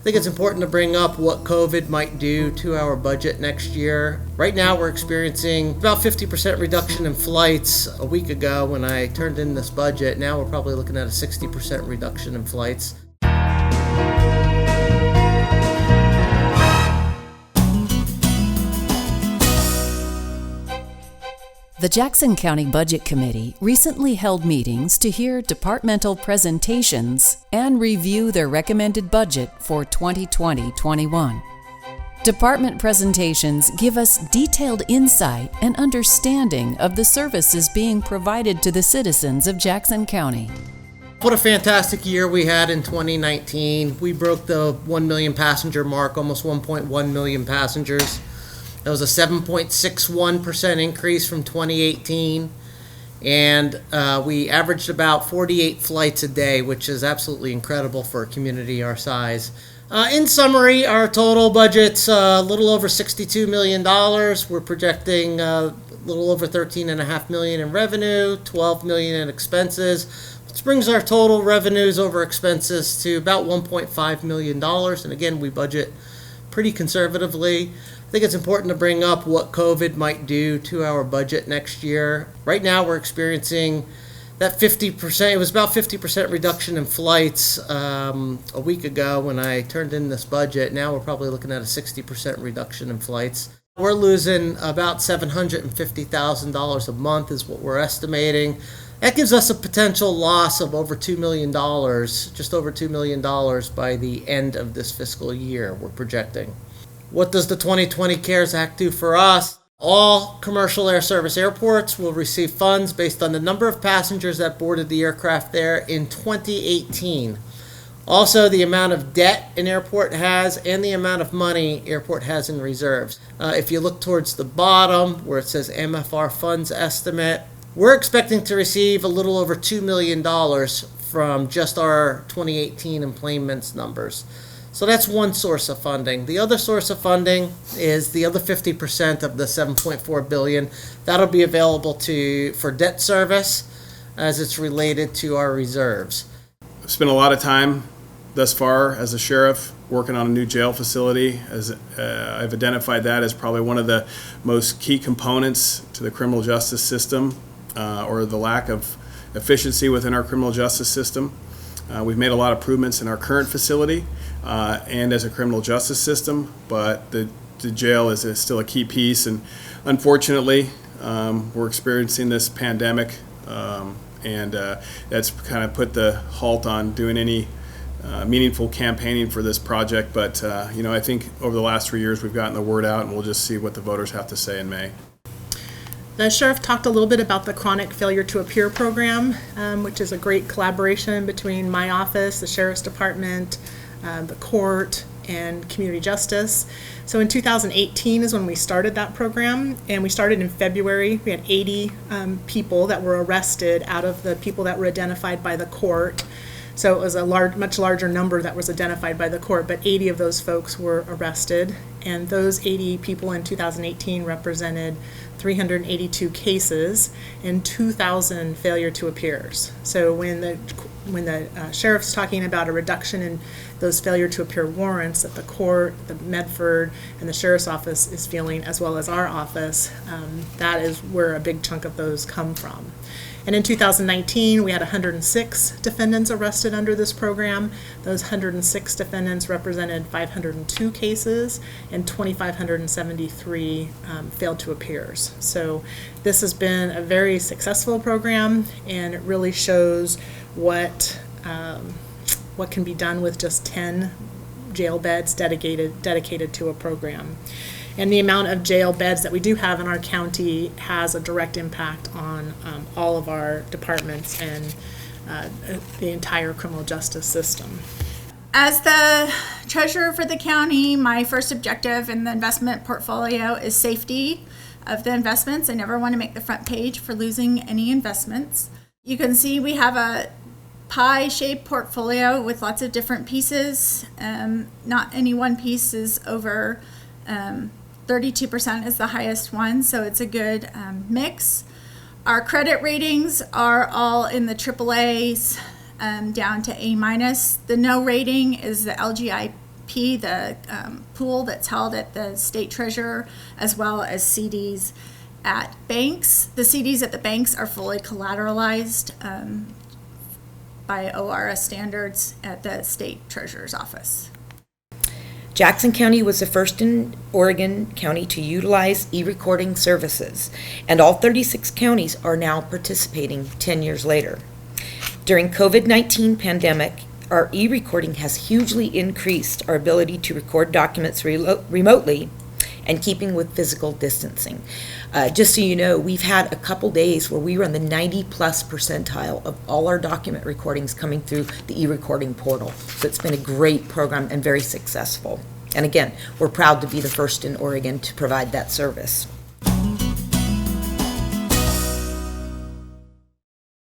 think it's important to bring up what COVID might do to our budget next year. Right now, we're experiencing about 50% reduction in flights. A week ago, when I turned in this budget, now we're probably looking at a 60% reduction in flights. The Jackson County Budget Committee recently held meetings to hear departmental presentations and review their recommended budget for 2020-21. Department presentations give us detailed insight and understanding of the services being provided to the citizens of Jackson County. What a fantastic year we had in 2019. We broke the 1 million passenger mark, almost 1.1 million passengers. That was a 7.61% increase from 2018, and we averaged about 48 flights a day, which is absolutely incredible for a community our size. In summary, our total budget's a little over $62 million. We're projecting a little over $13.5 million in revenue, $12 million in expenses, which brings our total revenues over expenses to about $1.5 million. And again, we budget pretty conservatively. I think it's important to bring up what COVID might do to our budget next year. Right now, we're experiencing that 50%, it was about 50% reduction in flights a week ago when I turned in this budget. Now we're probably looking at a 60% reduction in flights. We're losing about $750,000 a month is what we're estimating. That gives us a potential loss of over $2 million, just over $2 million by the end of this fiscal year, we're projecting. What does the 2020 CARES Act do for us? All commercial air service airports will receive funds based on the number of passengers that boarded the aircraft there in 2018. Also, the amount of debt an airport has and the amount of money airport has in reserves. If you look towards the bottom where it says MFR funds estimate, we're expecting to receive a little over $2 million from just our 2018 enplanements numbers. So that's one source of funding. The other source of funding is the other 50% of the $7.4 billion. That'll be available for debt service as it's related to our reserves. I've spent a lot of time thus far as a sheriff working on a new jail facility. As I've identified that as probably one of the most key components to the criminal justice system, or the lack of efficiency within our criminal justice system. We've made a lot of improvements in our current facility and as a criminal justice system, but the jail is still a key piece, and unfortunately we're experiencing this pandemic, and that's kind of put the halt on doing any meaningful campaigning for this project. But I think over the last 3 years we've gotten the word out, and we'll just see what the voters have to say in May. The sheriff talked a little bit about the Chronic Failure to Appear program, which is a great collaboration between my office, the Sheriff's Department, the court, and Community Justice. So in 2018 is when we started that program, and we started in February. We had 80 people that were arrested out of the people that were identified by the court. So it was a much larger number that was identified by the court, but 80 of those folks were arrested. And those 80 people in 2018 represented 382 cases and 2,000 failure to appears. So when the sheriff's talking about a reduction in those failure to appear warrants that the court, the Medford, and the sheriff's office is feeling, as well as our office, that is where a big chunk of those come from. And in 2019, we had 106 defendants arrested under this program. Those 106 defendants represented 502 cases and 2,573 failed to appears. So this has been a very successful program, and it really shows what can be done with just 10 jail beds dedicated to a program. And the amount of jail beds that we do have in our county has a direct impact on all of our departments and the entire criminal justice system. As the treasurer for the county, my first objective in the investment portfolio is safety of the investments. I never want to make the front page for losing any investments. You can see we have a pie-shaped portfolio with lots of different pieces. Not any one piece is over 32% is the highest one, so it's a good mix. Our credit ratings are all in the AAAs down to A-. The no rating is the LGI P, the pool that's held at the state treasurer, as well as CDs at banks. The CDs at the banks are fully collateralized by ORS standards at the state treasurer's office. Jackson County was the first in Oregon County to utilize e-recording services, and all 36 counties are now participating 10 years later. During COVID-19 pandemic, our e-recording has hugely increased our ability to record documents remotely and keeping with physical distancing. Just so you know, we've had a couple days where we were in the 90+ percentile of all our document recordings coming through the e-recording portal. So it's been a great program and very successful. And again, we're proud to be the first in Oregon to provide that service.